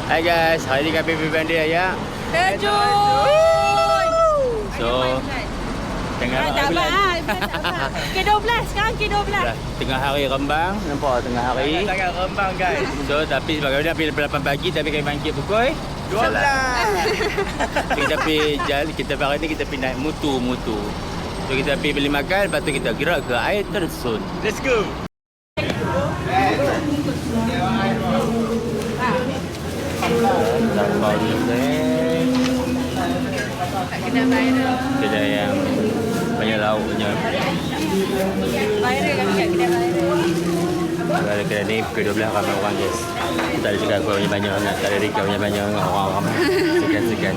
Hai guys, hari ni kami pergi bandar ya. Terjun. So, tengah Ke-12 sekarang Ke-12. tengah hari rembang, nampak tengah hari. Sangat rembang guys. So, tapi sebagainya bila 8 pagi tapi kami bangkit pukul 12. kita pergi jalan, kita hari ni kita pergi naik mutu. So, kita pergi beli makan, lepas tu kita gerak ke air terjun. Let's go. Kedai yang banyak lauknya. Viral kan kat kedai viral. Kalau kedai ni pukul 12 ramai orang guys. Tak ada cakap aku banyak sangat. Tak ada Rika banyak orang ramai. Segan-segan.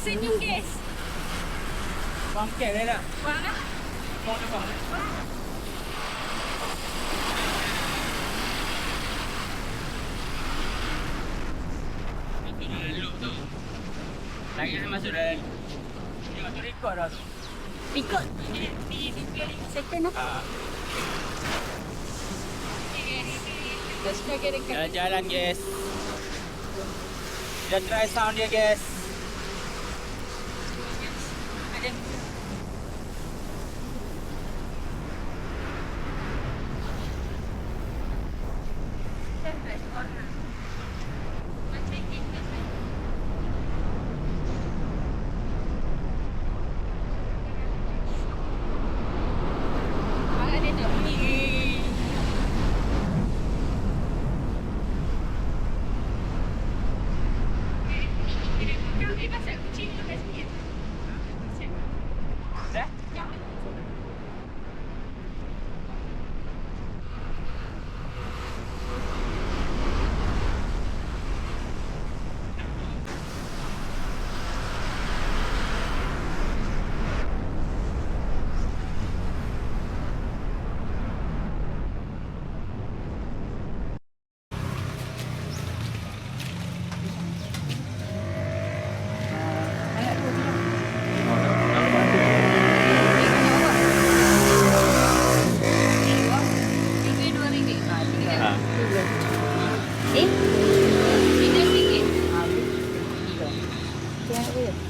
Senyum guys. Bangkit dah nak. Wang ah. Lagi masuk dalam. Tengok tu rekod dah. Ikut second lah. Just pakai dekat. Jalan-jalan guys. Kita try sound dia guys. Ada.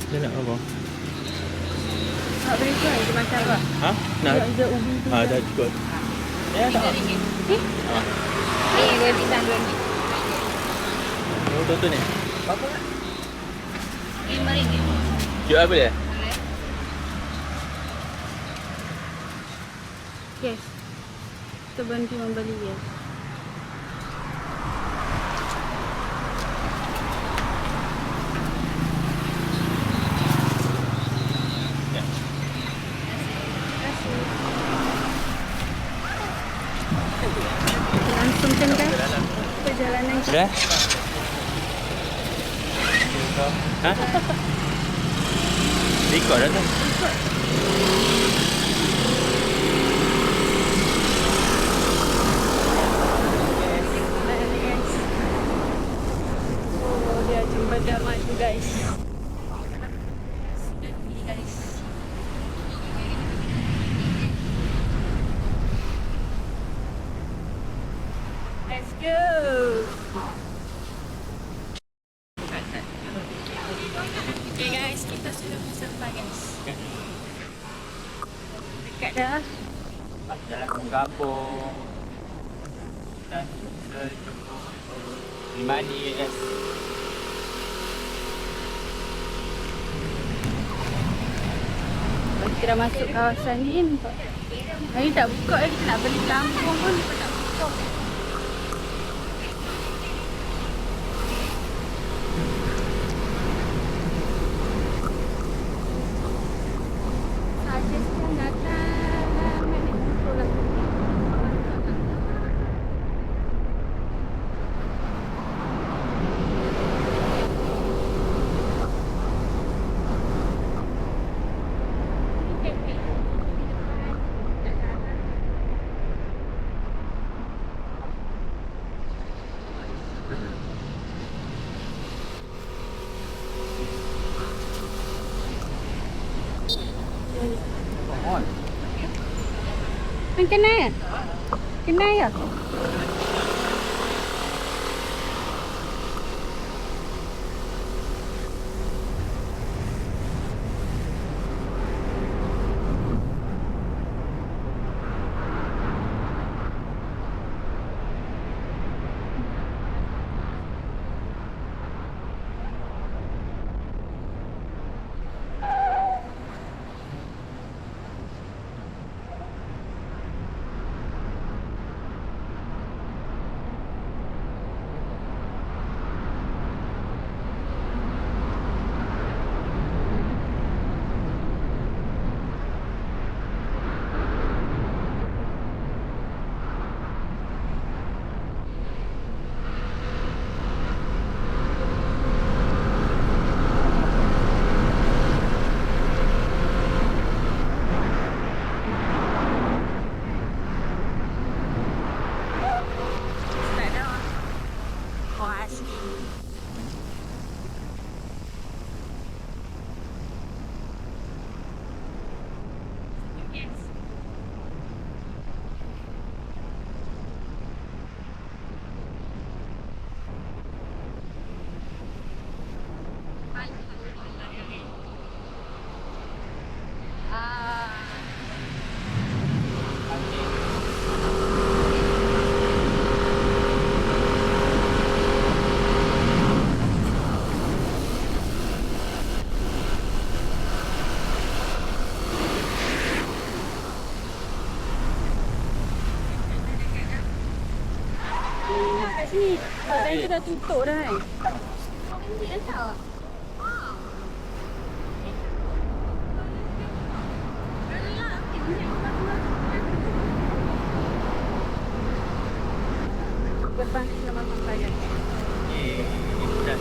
Dia nak apa? Tak boleh kau dia macam apa? Ha? Nak? Ada ubi tu. Dah cukup. Ya tak? Ni dia bintang RM2. Oh, tonton ni. Berapa nak? RM5. Jual apa dia? Yes. Kita berhenti membeli ya. Langsung kan perjalanan kita. Sudah? Ha? Rekod dah tu. Oh, dia jembatan maju guys. Sudah pergi guys. Let's go. Okay guys, kita sudah sampai guys. Dekat dah. Jalan ke kampung. Dan kita jemput Limani guys. Kita dah masuk kawasan ni. Hari tak buka lagi, kita nak beli kampung pun tak buka. Suggestkan datang. Kenal ya? Kenal ya? sini. Kedai tu dah tutup dah kan. Depan selamat sampai kan. Dah.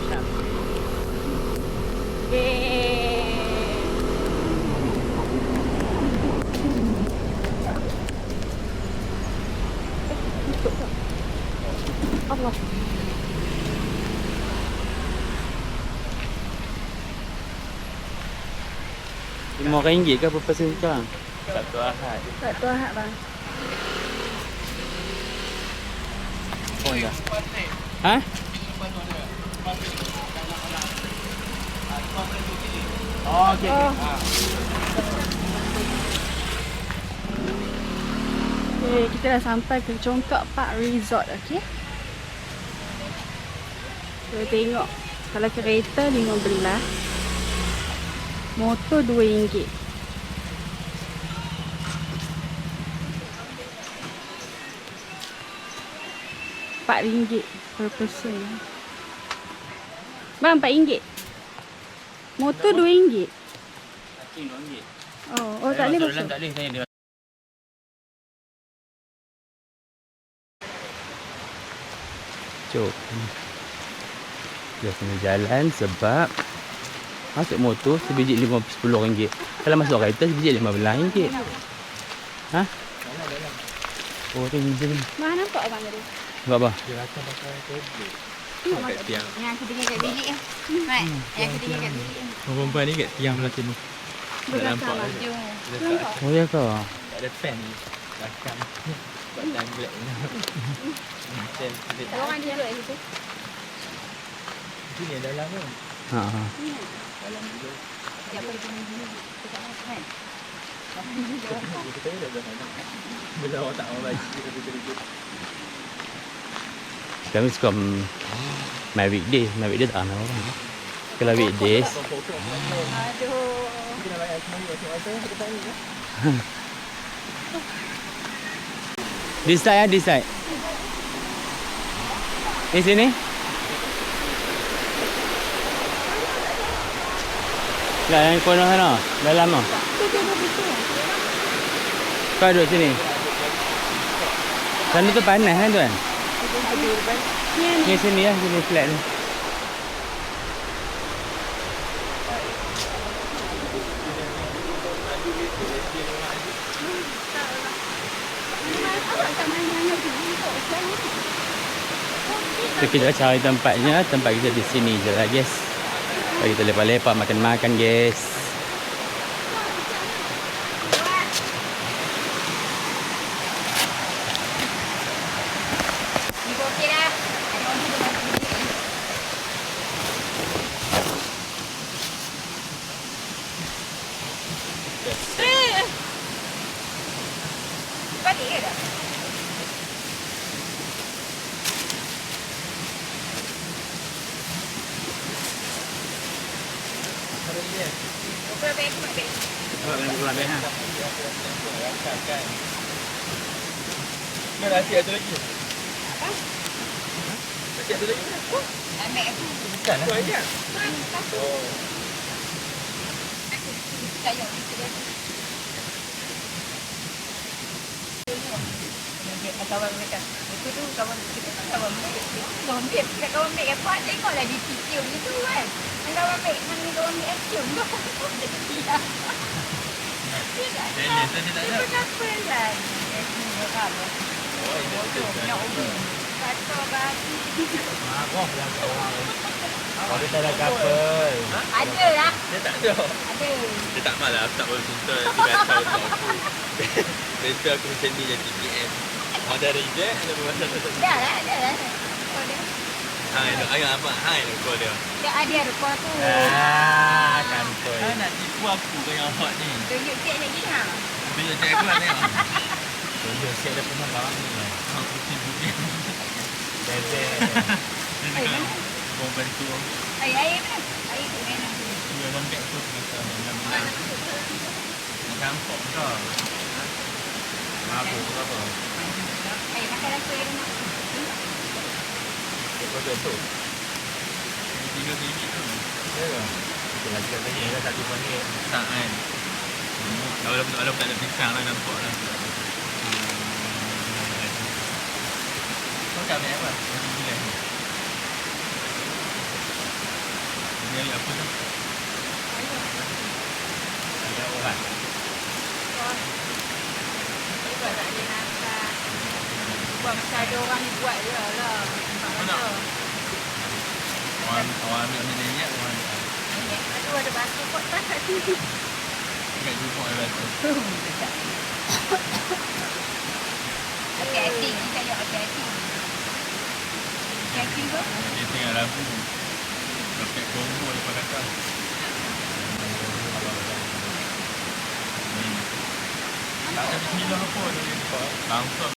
Allah. RM5 ke apa pasal sekarang? Satu Ahad. Satu Ahad bang. Oh dah. Ha? Oh, okey. Oh. Okay, kita dah sampai ke Congkak Park Resort, okey. Kita tengok kalau kereta RM15, motor RM2. RM4 per person. Bang, RM4. Motor RM2. RM5. Oh tak boleh masuk. Tak boleh saya dia. Cuk. Dia kena jalan sebab masuk motor sebiji RM10. Kalau masuk kereta sebiji RM15. Ha? Oh, ni sini. Mana nampak abang tadi? Buat apa? Dia akan pakai tablet. Kat tiang. Yang aku tinggal kat bilik kan. Mat, yang aku tinggal kat bilik kan. Perempuan ni kat tiang belah sini. Belakang lah. Jom. Nampak? Oh ya ke? Tak ada pen ni. Belakang. Buat tablet ni. Macam dia Tak orang duduk kat situ. sini dalam tu. Ha ha. Tak boleh kena gini. Dekat mana kan? Kita dah sana. Bila awak tak mau bagi kita kerja. Kami suka my weekday tak ramai orang. Kalau weekdays Aduh. Kita nak bayar semua masa kita tanya ya. this side ya, this side. Di sini. Dah yang kono sana, dalam ah. Kau duduk sini. Sana tu panas kan tuan? Ni sini ya, sini flat ni. So, kita cari tempatnya, tempat kita di sini je lah guys. Kita lepak-lepak makan-makan guys. Ni pun okey dah. Ada orang tu dah bilik. Balik ke dah? Bukan beg, bukan beg. Awak kena buka habis ha. Mana nasi ada lagi? Apa? Nasi ada lagi? Ambil aku. Bukan lah. Bukan aja. Oh. Aku tak yang itu dia. Kawan mereka. Itu tu kawan kita kan kawan mereka. Kawan mereka, kawan mereka buat tengoklah di video gitu kan. Yang kawan mereka, mana kawan mereka action. Tidak. Itu kenapa lah? Oh, ini Nak ubah. Kata bagi. Marah yang orang. Kalau kita ada couple. Ada lah. Dia tak ada. Ada. Dia tak malah aku tak boleh cinta dia kata untuk aku. Besok aku macam ni jadi TPM. Ada reject ada bermasalah tu. Dah lah, dah lah. Kau dia. Hai nak ayah apa? Hai nak call dia. Dah ada rupa tu. Kantoi. Hai nak tipu aku ke yang hot ni. Tunjuk cek lagi ha. Bila cek aku lah tengok. Tunjuk siap dah pernah bawang ni. Aku tipu dia. Bebe. Dia cakap mau bantu. Air mana? Air tu mana? Dia lembek tu kita nak campur ke? Mabuk ke apa? Air makan apa air rumah? Betul tu. Tiga biji tu. Ya ke? Kita lagi kat sini kan satu panggil pisang kan. Kalau tak ada pisang lah nampak lah. Kau tak ambil apa? Biji lah ni. Ini ambil apa tu? Ada orang. Buat tak ada nakal. Buat macam ada orang ni buat je lah. Mana? Orang ambil minyak, orang ambil. Aduh, ada batu kot tak kat sini. Kat jumpa ada batu. Hati-hati, kita yuk hati-hati. Hati-hati tu. Dia tengah labu. Pakai combo lepas kakak. Tak ada bismillah apa dia nampak. Langsung.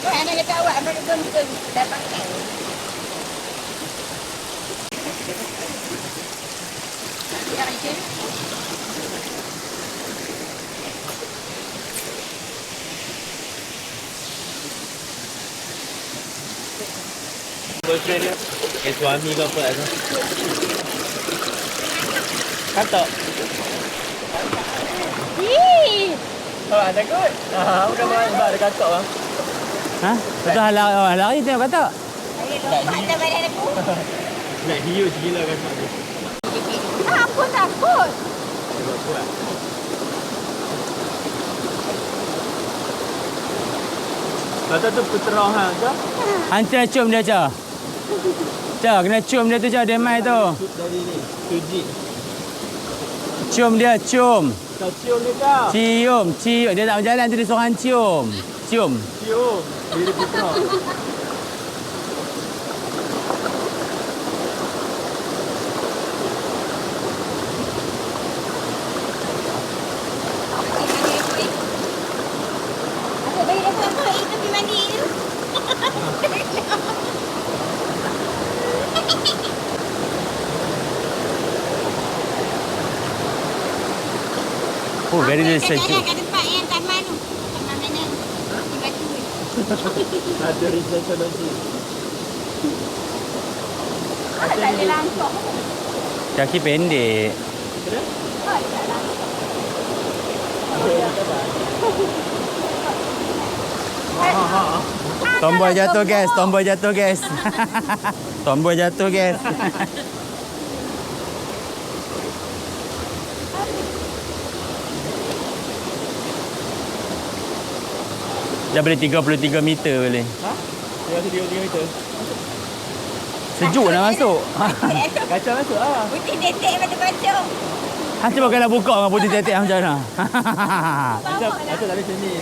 Kau anak kata awak, anak kata dah pakai. Ya, Encik. Boyfriend dia. Suami ke apa tu? Katok. Oh, ada kot. Bukan sebab ada katok bang. Ha? Betul lari tengok kata. Saya lompat badan aku. Nak hiu gila katok tu. Aku takut. Sebab kuat. Katok tu puterah ha ke? Hantar cium dia je. Cak, kena cium dia tu je, dia mai tu. Dari ni, tuji. Cium dia, cium. Kau cium dia kau. Cium. Dia tak berjalan tu dia seorang cium. Cium. Cium. Diri puterah. Asyik bagi dia tuan-tuan, itu pergi mandi tu. Oh, very sejuk. Kat tempat yang taman tu. Taman mana? Di batu tu. Ada research nanti. Tak ada langkah. Kaki pendek. Tak ada langkah. Tombol jatuh guys, tombol jatuh guys. Tombol jatuh guys. Dah boleh 33 meter boleh. Ha? Dia rasa 3 meter. Sejuk nak masuk. Kacau masuk ah. Putih tetek pada bacok. Ha, cuba kalau buka dengan putih tetek macam mana. Kacau tak boleh sini.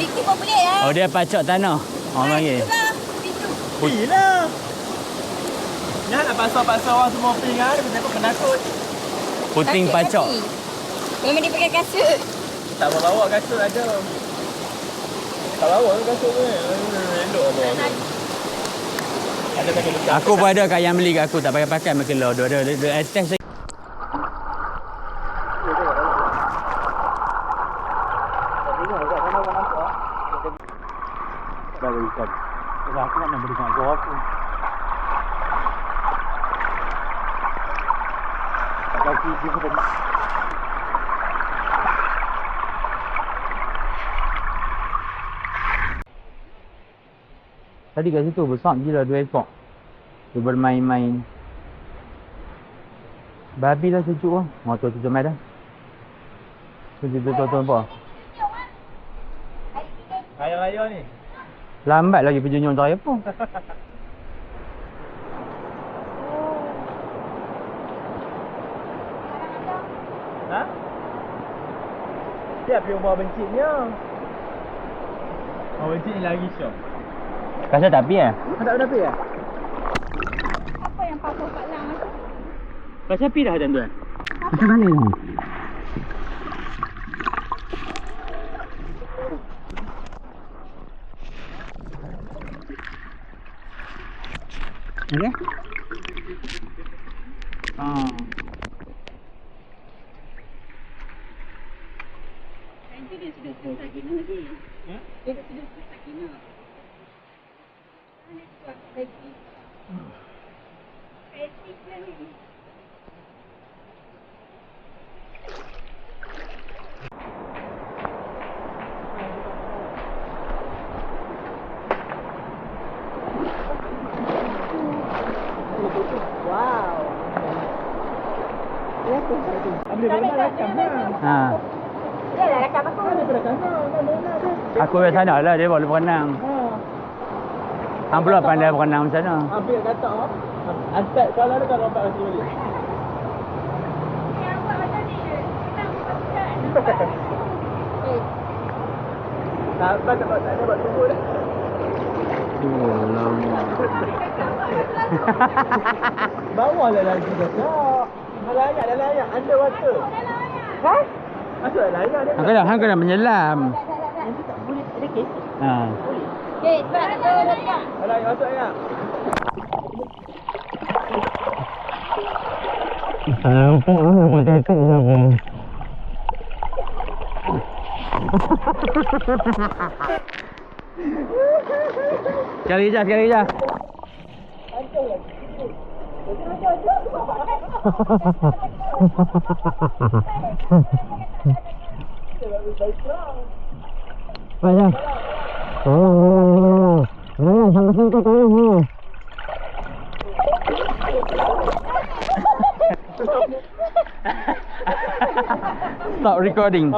Situ pun boleh lah. Oh, dia pacak tanah. Orang panggil. Situ. Pergi lah. Jangan nak paksa-paksa orang semua pergi kan. Dia pun penakut. Puting pacak. Memang dia pakai kasut. Tak bawa kasut ada. Tak bawa kasut pun. Elok apa. Ada sampai luka. Aku pun ada kat yang beli kat aku tak pakai-pakai makin low. Dia test baru ikan. Kalau aku nak beri kat kau aku. Kaki dia pun tadi kat situ besar gila 2 ekor. Dia bermain-main. Babi dah sejuk lah. Motor tu mai dah. Sejuk tu apa? Raya-raya ni. Lambat lagi penjunjung tak apa. Ha? Siap yang bawa benciknya. Bawa bencik ni lagi syok. Kasih tak api Tak ada api ya? Apa yang papa Pak Lang tu? Kasih api dah macam tu Kita balik ni. Okay? Nanti dia sudah selesai kena lagi. Dia sudah selesai kena. Mana tu aku lagi? Etik lah ni. Ambil bagaimana rakam lah. Dia dah rakam aku. Ada rakam lah. Aku kat sana lah dia boleh berenang. Hang pula pandai berenang macam mana? Ambil kata apa? Antek kalau ada kalau nampak balik. Yang buat macam ni. Senang buat. Tak ada buat tunggu dah. Oh lama. Bawah lah lagi dah. Layak dah layak. Underwater. Ha? Masuk dah layak dia. Hang kena menyelam. Tak boleh. Ada kes. Ha. Okey, cepat kita layak. Layak masuk ya. Sekali je. Banyak. Sangka-sangka tahu. Stop recording.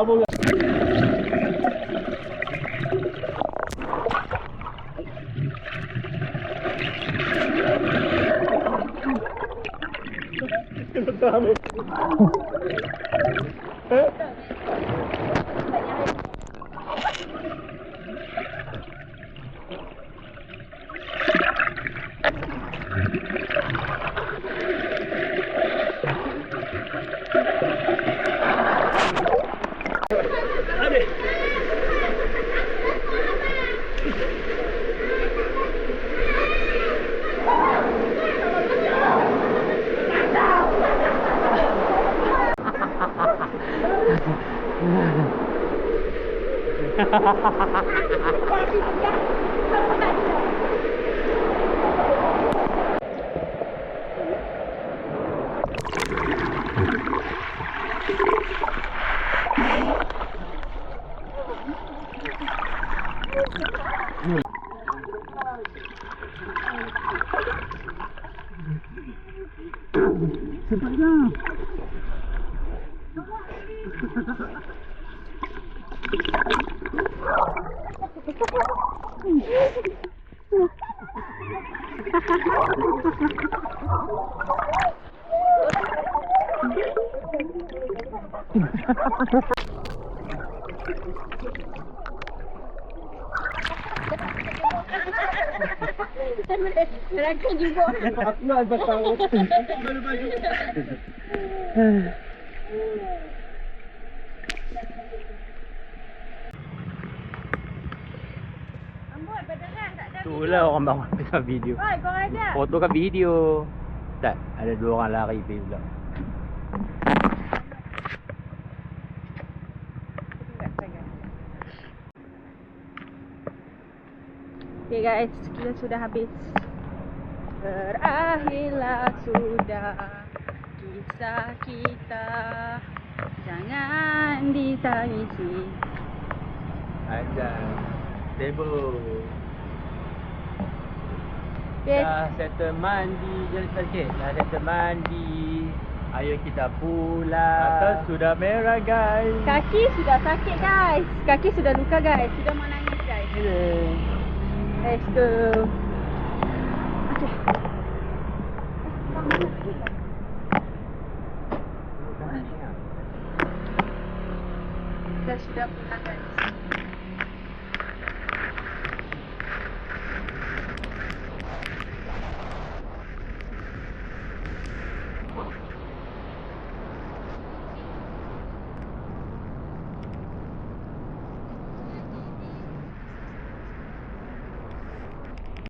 Neraka juga. Aku nak tahu. Amboi, badangan tak ada. Tu Itulah orang bangun dengan video. Oi, korang ada? Foto kan video. Tak, ada 2 orang lari pergi pula. Okay guys, kita sudah habis. Berakhirlah sudah kisah kita. Jangan ditangisi. Ada table. Okay. Dah settle mandi. Jadi sikit. Dah settle mandi. Ayo kita pulang. Atas sudah merah guys. Kaki sudah sakit guys. Kaki sudah luka guys. Sudah mau nangis guys. Let's go. Okay. Kita sudah pulang guys.